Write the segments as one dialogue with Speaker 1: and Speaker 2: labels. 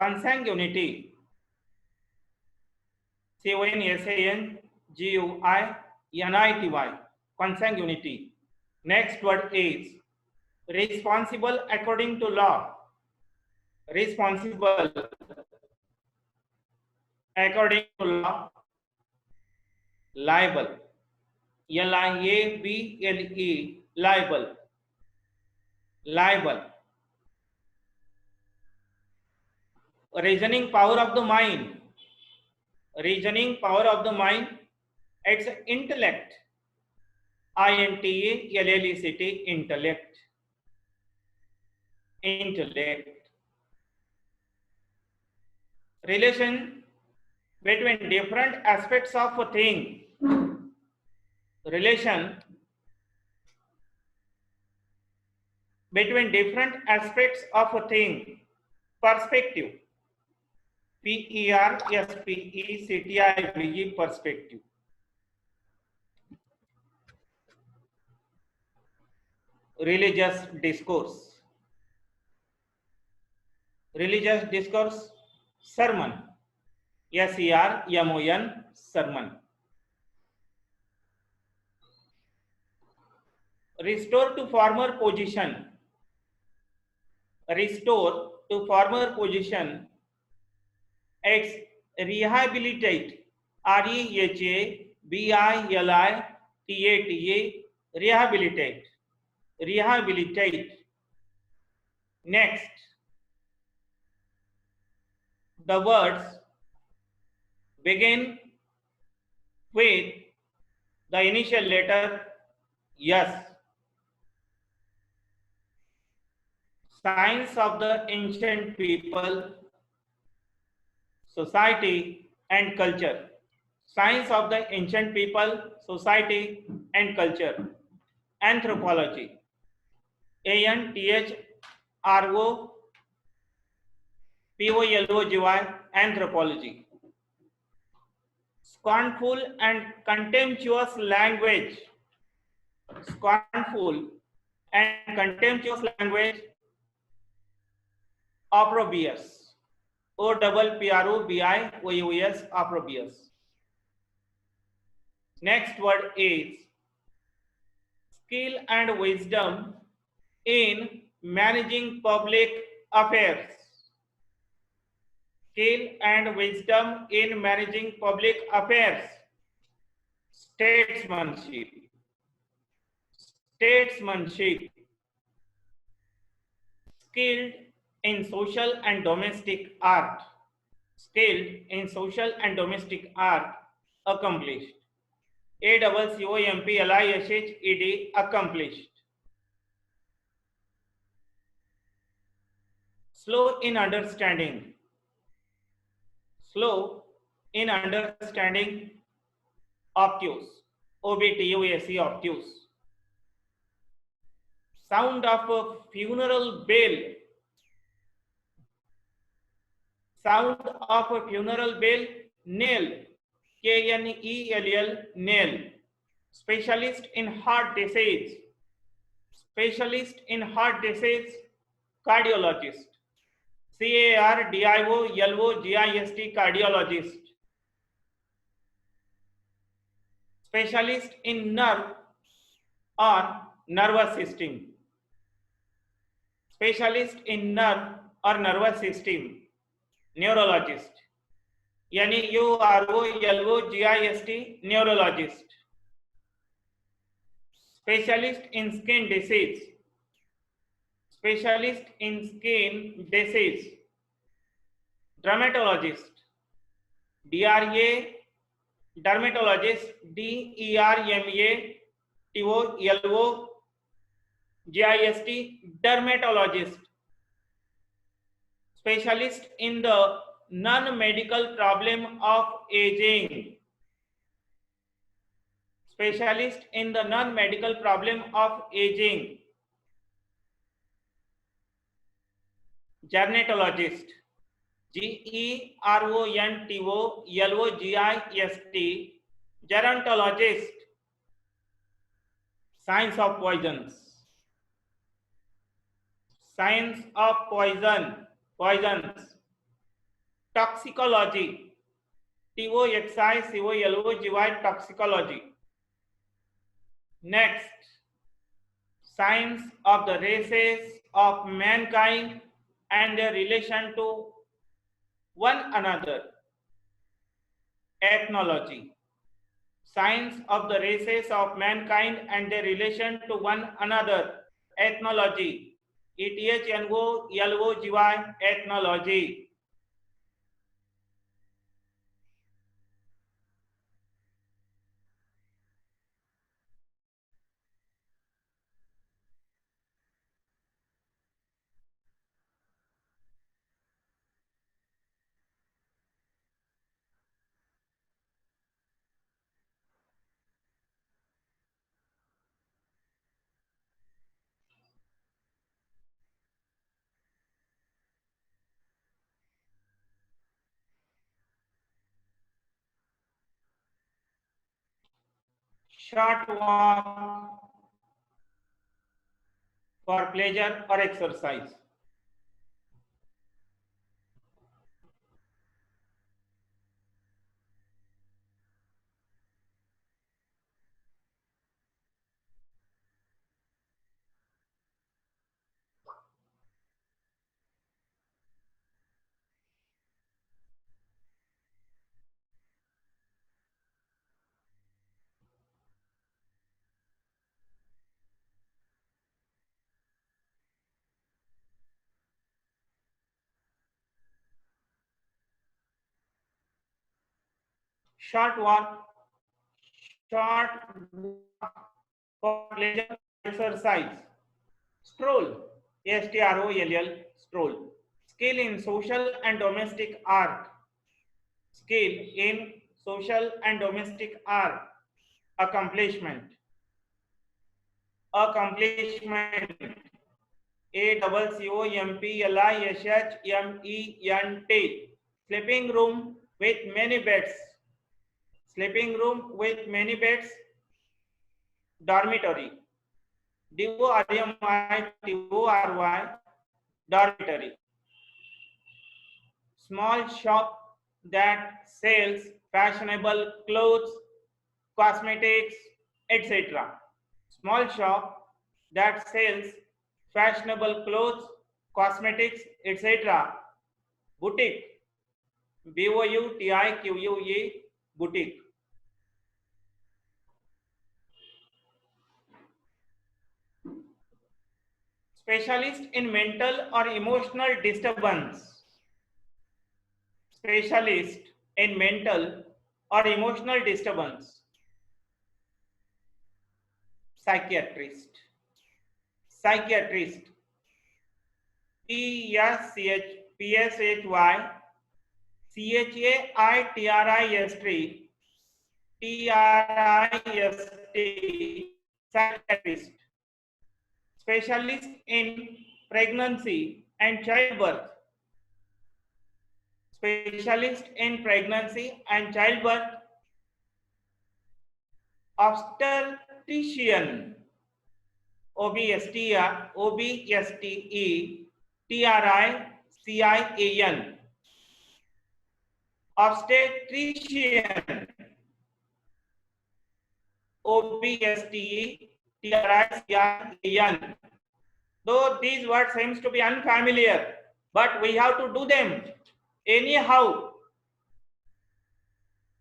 Speaker 1: consanguinity, consanguinity, consanguinity. Next word is responsible according to law, responsible according to law, liable, liable, liable, liable. Reasoning power of the mind, reasoning power of the mind, it's intellect, INTELLECT, intellect, intellect. Relation between different aspects of a thing, relation between different aspects of a thing, perspective, PERSPECTIVE, perspective. Religious discourse, religious discourse, sermon, SERMON, sermon. Restore to former position, restore to former position, it's rehabilitate, REHABILITATE, rehabilitate, rehabilitate. Next, the words begin with the initial letter yes. Signs of the ancient people, society and culture. Signs of the ancient people, society and culture. Anthropology, ANTHROPOLOGY, anthropology. Scornful and contemptuous language, scornful and contemptuous language, opprobrious, OPPROBIOUS, opprobrious. Next word is skill and wisdom in managing public affairs. Skill and wisdom in managing public affairs. Statesmanship, statesmanship. Skilled in social and domestic art, skilled in social and domestic art, accomplished, ACCOMPLISHED, accomplished. Slow in understanding, slow in understanding, obtuse, OBTUSE, obtuse. Sound of a funeral bell, sound of a funeral bell, knell, KNELL, knell. Specialist in heart disease, specialist in heart disease, cardiologist, CARDIOLOGIST, cardiologist. Specialist in nerve or nervous system, specialist in nerve or nervous system, neurologist, NEUROLOGIST, neurologist. Specialist in skin disease, specialist in skin disease, dermatologist, DRA, dermatologist, DERMATOLOGIST, dermatologist. Specialist in the non-medical problem of aging, specialist in the non-medical problem of aging, gerontologist, GERONTOLOGIST, gerontologist. Science of poisons, science of poison, poisons, toxicology, TOXICOLOGY, toxicology. Next, science of the races of mankind and their relation to one another, ethnology. Science of the races of mankind and their relation to one another, ethnology. ETHNOLOGY, ethnology. Short walk for pleasure or exercise. Short walk, short walk for pleasure exercise. Stroll, STROLL, stroll. Skill in social and domestic art. Skill in social and domestic art. Accomplishment. Accomplishment. ACCOMPLISHMENT. Sleeping room with many beds. Sleeping room with many beds. Dormitory. DORMITORY. Dormitory. Small shop that sells fashionable clothes, cosmetics, etc. Small shop that sells fashionable clothes, cosmetics, etc. Boutique. BOUTIQUE, boutique. Specialist in mental or emotional disturbance. Specialist in mental or emotional disturbance. Psychiatrist. Psychiatrist. PSCHPSHY CHAITRIST psychiatrist. Specialist in pregnancy and childbirth. Specialist in pregnancy and childbirth. Obstetrician. OBSTETRICIAN. Obstetrician. OBSTETRICIAN. Though these words seems to be unfamiliar, but we have to do them. Anyhow,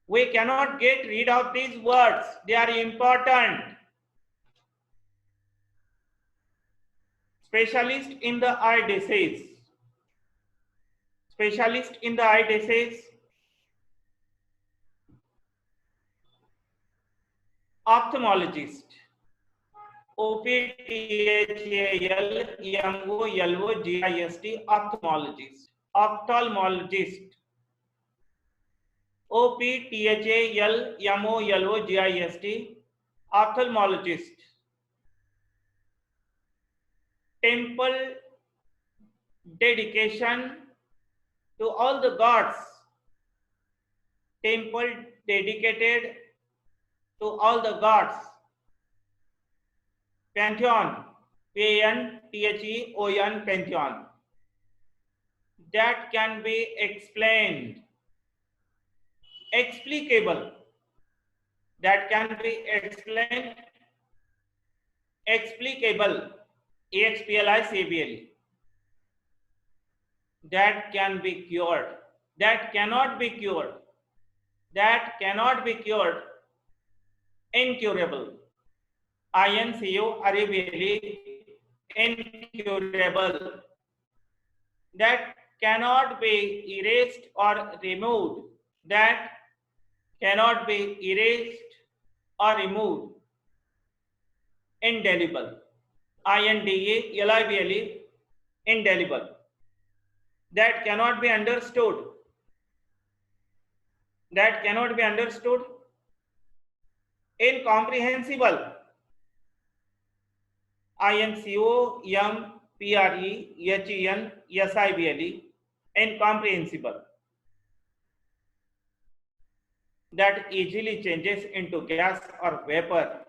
Speaker 1: we cannot get rid of these words. They are important. Specialist in the eye disease. Specialist in the eye disease. Ophthalmologist. OPTHALMOLOGIST. Ophthalmologist. Ophthalmologist. OPTHALMOLOGIST. Ophthalmologist. Temple dedication to all the gods. Temple dedicated to all the gods. Pantheon. PANTHEON. Pantheon. that can be explained. Explicable, that can be explained. Explicable, explicable, that can be cured, that cannot be cured, that cannot be cured. Incurable, incurable, incurable, that cannot be erased or removed, that cannot be erased or removed. Indelible, indelible, indelible, that cannot be understood, that cannot be understood. Incomprehensible, incomprehensible, incomprehensible, that easily changes into gas or vapor,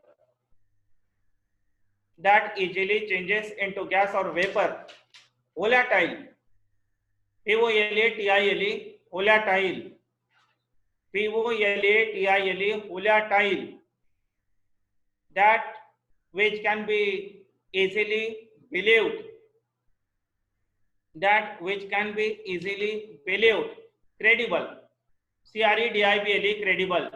Speaker 1: that easily changes into gas or vapor. Volatile, volatile, volatile, volatile, volatile, that which can be easily believed, that which can be easily believed. Credible, credible, credible,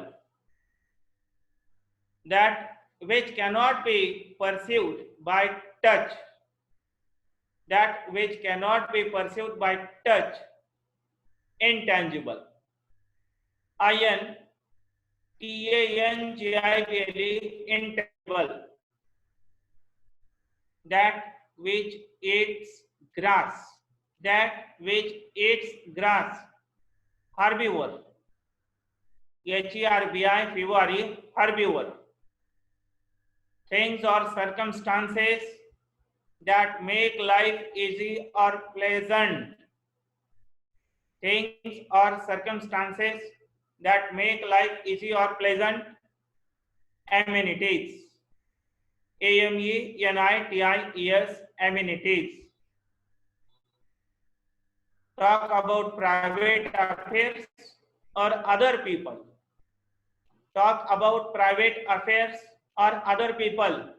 Speaker 1: that which cannot be perceived by touch, that which cannot be perceived by touch. Intangible, intangible, that which eats grass, that which eats grass. Herbivore, herbi, herbivore, things or circumstances that make life easy or pleasant, things or circumstances that make life easy or pleasant. Amenities, amenities, amenities, talk about private affairs or other people, talk about private affairs or other people.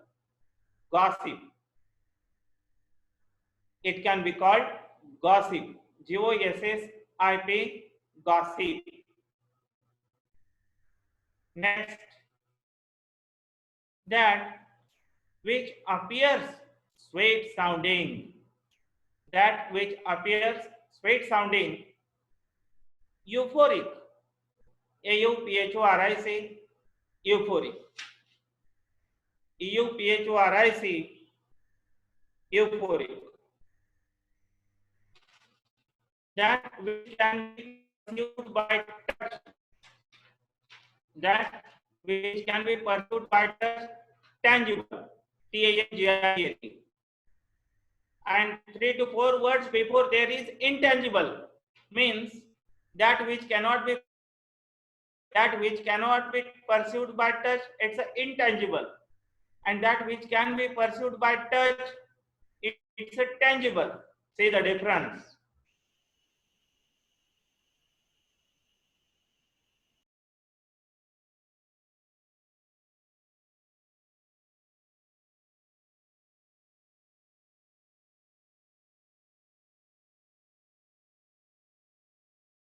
Speaker 1: Gossip, it can be called gossip, gossip, gossip. Next, that which appears sweet sounding, that which appears sweet sounding. Euphoric, euphoric, euphoric, euphoric, euphoric, that which can be pursued by touch, that which can be pursued by touch. Tangible, tangible, and 3 to 4 words before there is intangible, means that which cannot be pursued by touch, it's intangible, and that which can be pursued by touch, it's a tangible. See the difference.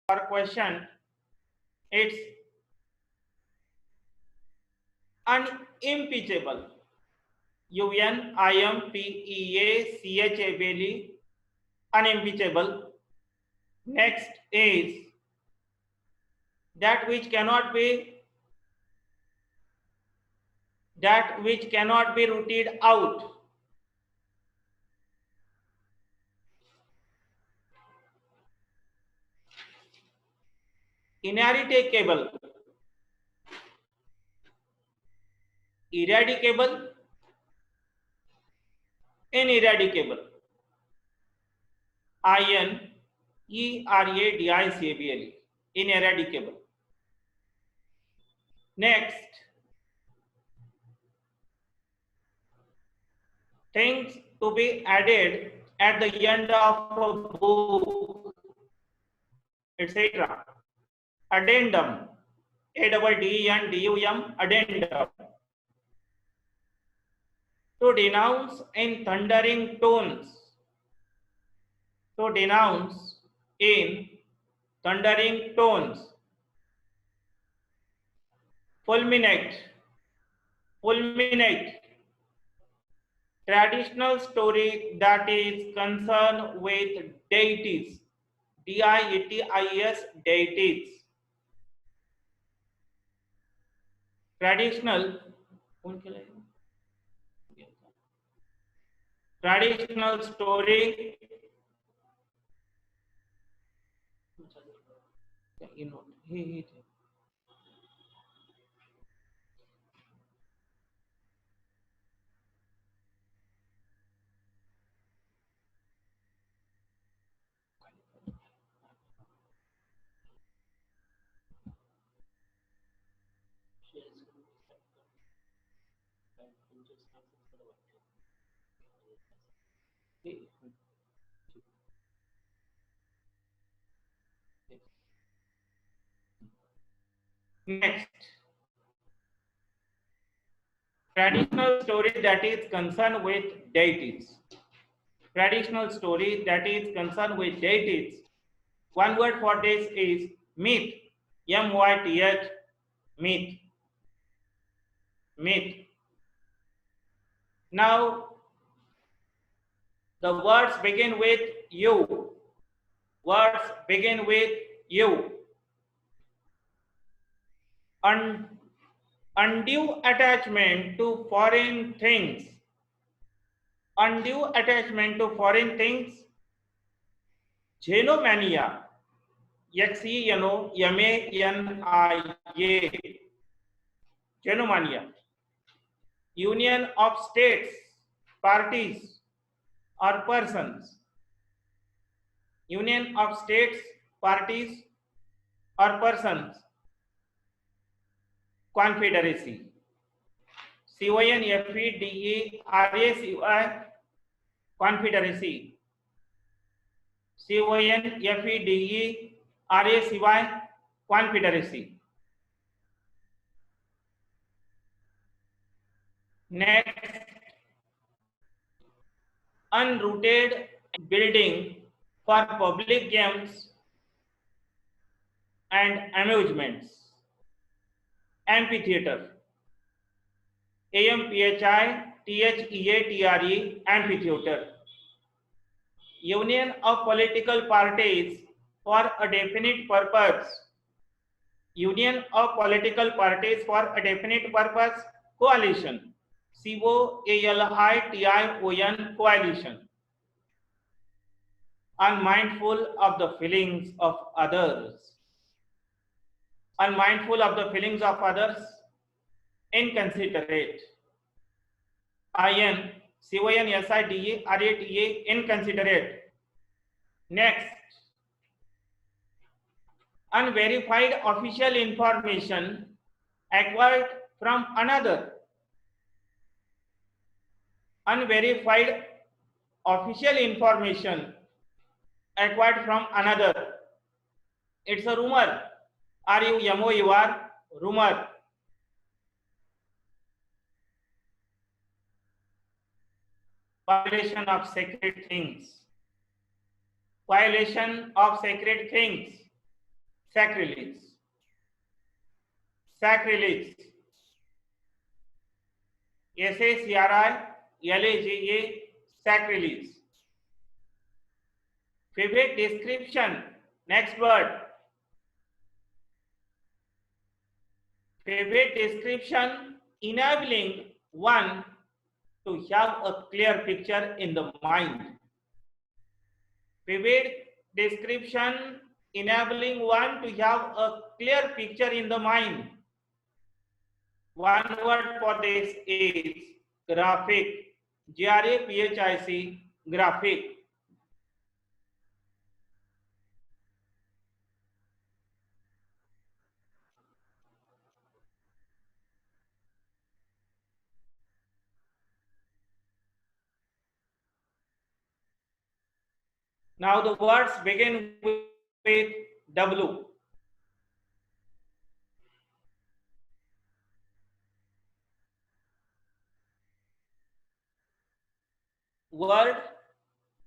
Speaker 1: For question, it's unimpeachable, unimpeachable, unimpeachable. Next is that which cannot be rooted out. Ineradicable, eradicable, ineradicable, ineradicable, ineradicable. Next, things to be added at the end of a book. etc. Addendum, A-D-D-E-N-D-U-M, addendum. To denounce in thundering tones. To denounce in thundering tones. Fulminate, fulminate. Traditional story that is concerned with deities. D-I-E-T-I-E-S, deities. Traditional, traditional story, next, traditional story that is concerned with deities. Traditional story that is concerned with deities. One word for this is myth. M-Y-T-H, myth. Myth. Now, the words begin with you. Words begin with you. Undue attachment to foreign things. Undue attachment to foreign things. Xenomania. Xenomania. Xenomania. Union of states, parties, or persons. Union of states, parties, or persons. Confederacy. C-O-N-F-E-D-E-R-A-C-Y, confederacy. C-O-N-F-E-D-E-R-A-C-Y, confederacy. Next, unrooted building for public games and amusements. Amphitheater. A-M-P-H-I-T-H-E-A-T-R-E, amphitheater. Union of political parties for a definite purpose. Union of political parties for a definite purpose. Coalition. C-O-A-L-I-T-I-O-N, coalition. Unmindful of the feelings of others. Unmindful of the feelings of others. Inconsiderate. I-N-C-O-N-S-I-D-E-R-A-T-A, inconsiderate. Next, unverified official information acquired from another. Unverified official information acquired from another. It's a rumor. R-U-M-O-U-R, rumor. Violation of sacred things. Violation of sacred things. Sacrilege. Sacrilege. S-A-C-R-I-L-A-G-E, sacrilege. Vivid description. Next word. Vivid description, enabling one to have a clear picture in the mind. Vivid description, enabling one to have a clear picture in the mind. One word for this is graphic. G-R-A-P-H-I-C, graphic. Now the words begin with W. Word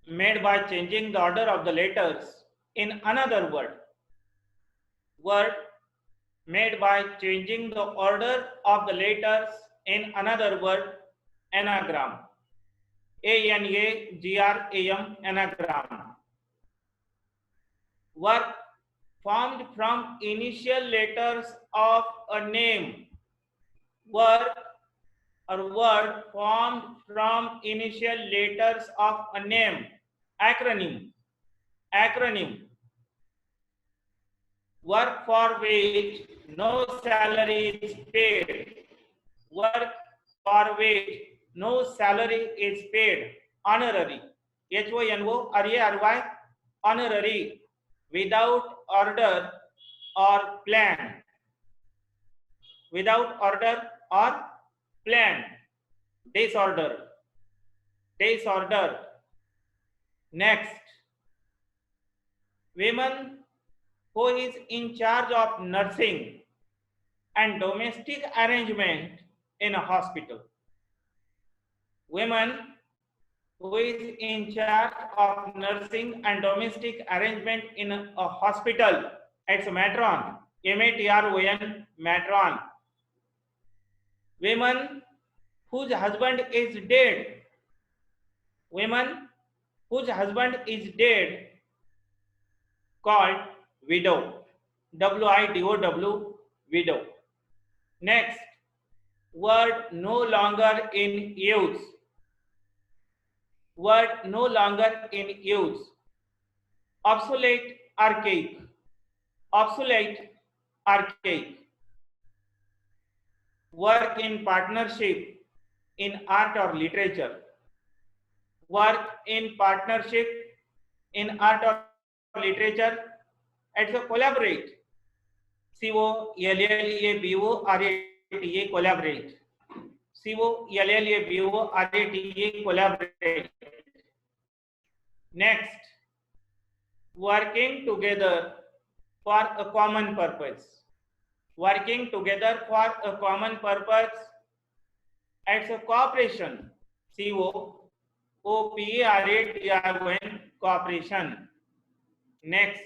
Speaker 1: made by changing the order of the letters in another word. Word made by changing the order of the letters in another word. Anagram. ANAGRAM. Anagram. Word formed from initial letters of a name. Word formed from initial letters of a name. Acronym. Work for which no salary is paid. Work for which no salary is paid. Honorary. HONORARY. Honorary. Without order or plan. Without order or plan. Disorder. Next. Women who is in charge of nursing and domestic arrangement in a hospital. Women who is in charge of nursing and domestic arrangement in a hospital. It's a matron. MATRON. Matron. Women whose husband is dead. Women whose husband is dead, called widow. WIDOW. Widow. Next, word no longer in use. Word no longer in use. Obsolete, archaic. Obsolete, archaic. Work in partnership in art or literature. Work in partnership in art or literature. It's a collaborate. COLLABORATA. Collaborate. COLLABORATA. Collaborate. Next, working together for a common purpose. Working together for a common purpose. It's a cooperation. COOPERATION. Cooperation. Next,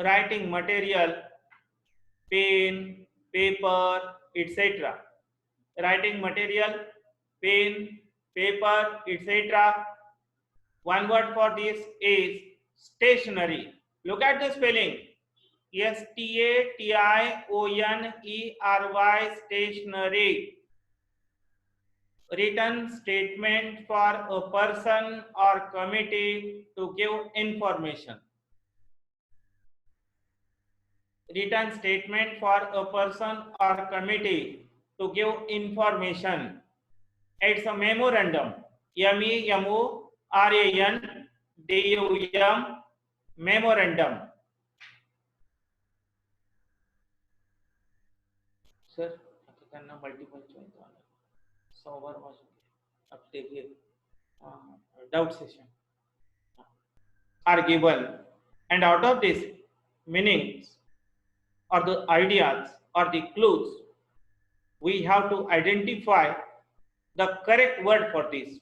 Speaker 1: writing material, pen, paper, etc. Writing material, pen, paper, etc. One word for this is stationery. Look at the spelling. STATIONERY. Stationery. Written statement for a person or committee to give information. Written statement for a person or committee to give information. It's a memorandum. MEMORANDUM. Memorandum. Sir, multiple choice. Doubt session are given, and out of this meanings or the ideas or the clues, we have to identify the correct word for this.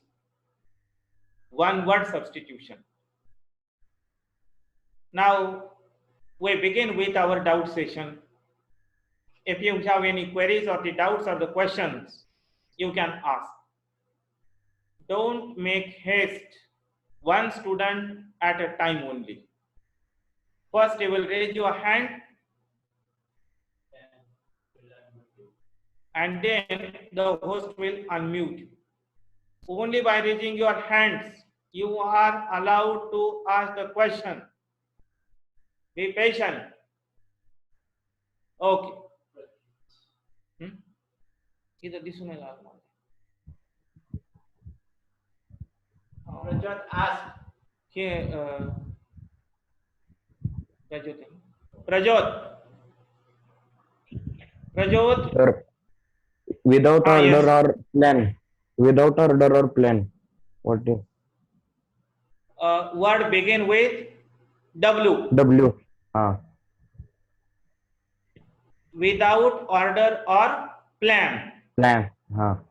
Speaker 1: One word substitution. Now we begin with our doubt session. If you have any queries or the doubts or the questions, you can ask. Don't make haste. One student at a time only. First, you will raise your hand, and then the host will unmute. Only by raising your hands, you are allowed to ask the question. Be patient. Okay. Prajot asked. Prajot.
Speaker 2: Sir, without order
Speaker 1: Yes.
Speaker 2: or plan. Without order or plan. What is?
Speaker 1: Word begin with W.
Speaker 2: W.
Speaker 1: without order or plan.
Speaker 2: Plan. हाँ.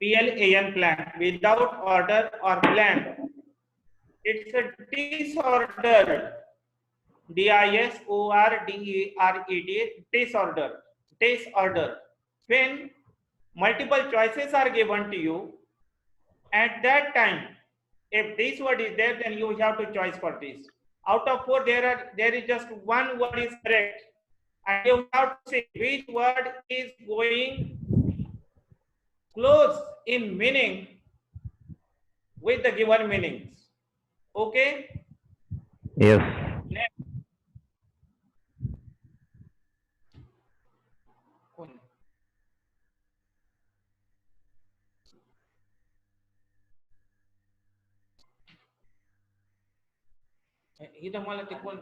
Speaker 1: PLAN, plan, without order or plan. It's a disordered. DISORDERED, disorder. Disorder. When multiple choices are given to you, at that time, if this word is there, then you have to choose for this. Out of four, there is just one word is correct, and you have to say which word is going close in meaning with the given meanings. Okay.
Speaker 2: Yes.
Speaker 1: Next. इथं मला ते कोण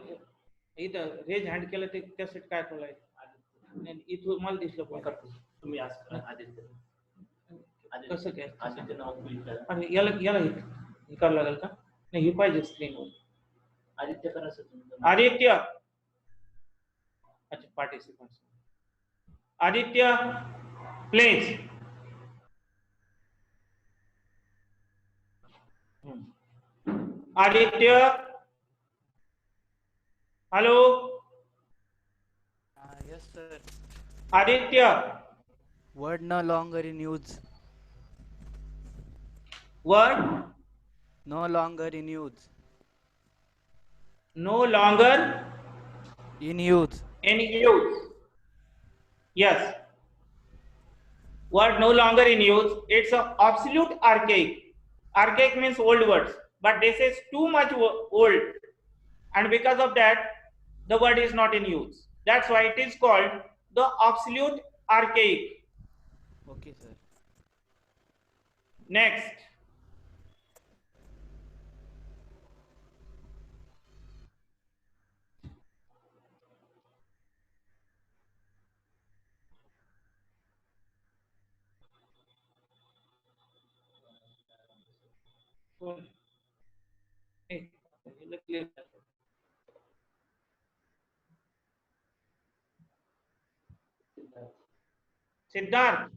Speaker 1: इथं raise hand केलं ते त्यासाठी काय बोलायचं इथं मला दिसलं कोण
Speaker 3: तुम्ही आज आदित्य
Speaker 1: कसं काय
Speaker 3: आदित्य नाव क्लिक करा.
Speaker 1: आणि याला याला हे करावं लागेल का नाही हे पाहिजे स्क्रीनवर
Speaker 3: आदित्य करा सर तुम्ही.
Speaker 1: आदित्य अच्छा participants Aditya please Aditya hello
Speaker 4: Yes, sir.
Speaker 1: Aditya
Speaker 4: Word no longer in use.
Speaker 1: Word
Speaker 4: No longer in use.
Speaker 1: no longer
Speaker 4: In use.
Speaker 1: in use. Yes. Word no longer in use. It's an absolute archaic. Archaic means old words, but this is too much old, and because of that, the word is not in use. That's why it is called the absolute archaic.
Speaker 4: Okay, sir.
Speaker 1: Next. Siddharth.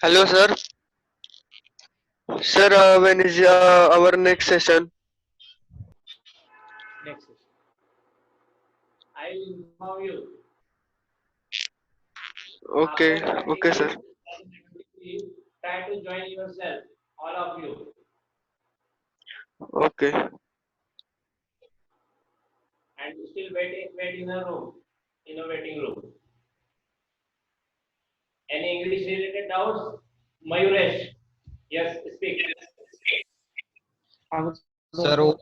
Speaker 5: Hello, sir. Sir, when is our next session?
Speaker 1: Next.
Speaker 3: I will inform you.
Speaker 5: Okay,
Speaker 3: After that
Speaker 5: okay, sir.
Speaker 3: you try to join yourself, all of you.
Speaker 5: Okay,
Speaker 3: And still wait in a room, in a waiting room. Any English related doubts? Mayuresh, yes, speak.
Speaker 6: Sir, in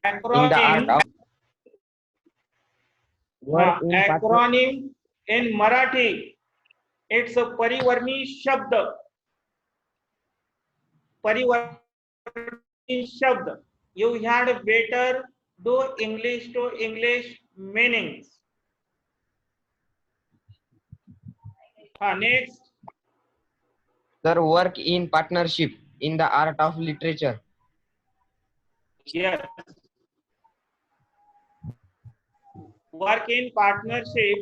Speaker 6: the art
Speaker 1: Acronym.
Speaker 6: of word in partner,
Speaker 1: Acronym in Marathi. It's a परिवर्णी शब्द. परिवर्णी शब्द. You had better do English to English meanings. Next.
Speaker 6: sir, work in partnership in the art of literature.
Speaker 1: Yes. Work in partnership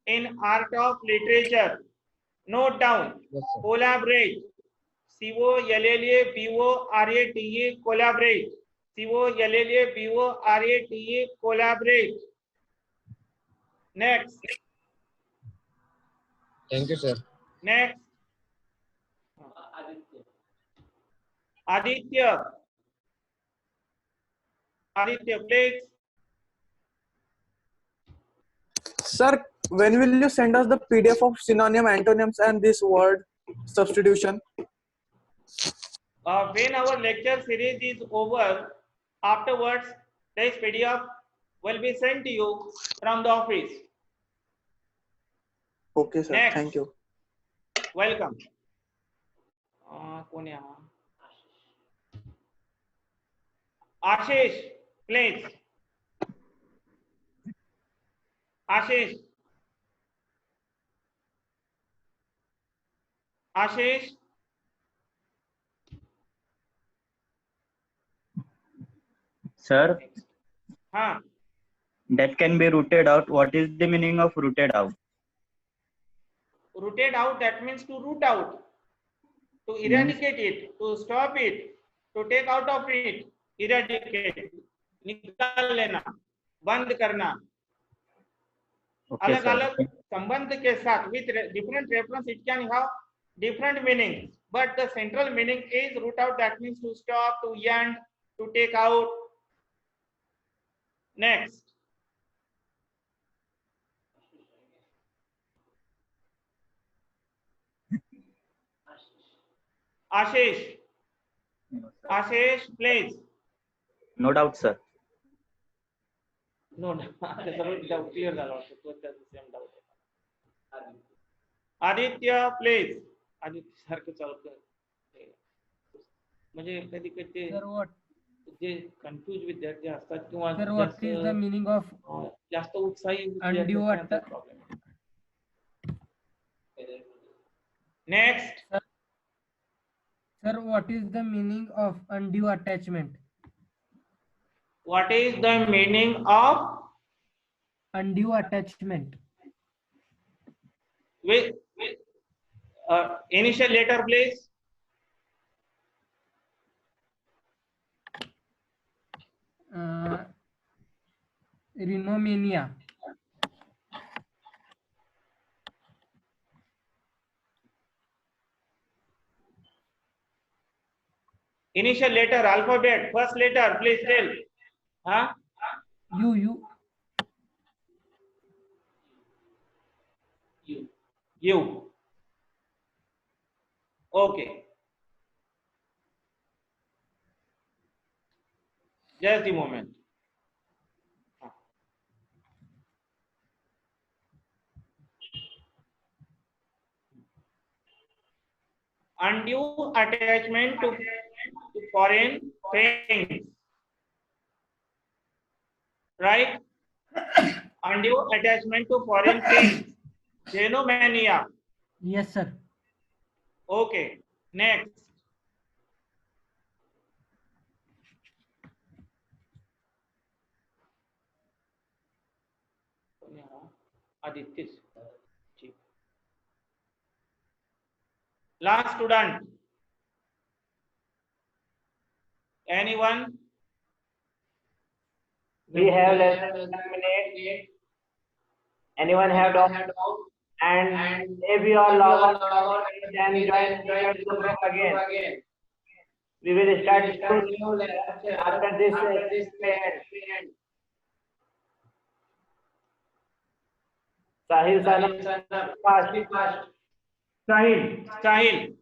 Speaker 1: in art of literature. Note down.
Speaker 6: Yes, sir.
Speaker 1: Collaborate. COLLABORATE. Collaborate. COLLABORATE. Collaborate. Next.
Speaker 6: Thank you, sir.
Speaker 1: Next.
Speaker 3: Aditya.
Speaker 1: Aditya. Aditya, please.
Speaker 7: Sir, when will you send us the PDF of synonym, antonyms, and this word substitution?
Speaker 1: When our lecture series is over, afterwards, this PDF will be sent to you from the office.
Speaker 7: Okay, sir.
Speaker 1: Next.
Speaker 7: Thank you.
Speaker 1: Welcome. कोण आहे हा? Ashish, please. Ashish. Ashish.
Speaker 2: Sir,
Speaker 1: हाँ.
Speaker 8: that can be rooted out. What is the meaning of rooted out?
Speaker 1: Rooted out, that means to root out, to eradicate it, to stop it, to take out of it, eradicate, निकाल लेना, बंद करना.
Speaker 8: Okay,
Speaker 1: अलग
Speaker 8: sir.
Speaker 1: अलग संबंध के साथ with different reference it can have different meanings, but the central meaning is root out, that means to stop, to end, to take out. Next, Ashish. Ashish, please.
Speaker 8: No doubt, sir.
Speaker 1: No, आता सर्व doubt clear झाला वाटतं. तो त्याचा same doubt आहे. Aditya, please. Aditya सारखं चालू कर. म्हणजे कधी कधी
Speaker 9: Sir, what?
Speaker 1: जे कन्फ्युज विद्यार्थी असतात किंवा
Speaker 9: Sir, what is the meaning of
Speaker 1: जास्त उत्साही
Speaker 9: undue
Speaker 1: विद्यार्थी problem. Next,
Speaker 9: Sir, what is the meaning of undue attachment?
Speaker 1: what is the meaning of
Speaker 9: Undue attachment.
Speaker 1: with initial letter, please?
Speaker 9: Rhinomania.
Speaker 1: Initial letter, alphabet, first letter, please tell. Huh?
Speaker 9: U.
Speaker 1: U. Okay. Just a moment. Undue attachment to foreign things. Right? Undue attachment to foreign things. Xenomania.
Speaker 9: Yes, sir.
Speaker 1: Okay. Next. Aditya. Last student. Anyone?
Speaker 3: We have less than 1 minute. Anyone have doubt? And if you are log out, then join the group again. We will start new lecture after this period. Sahil, fast.
Speaker 1: Sahil.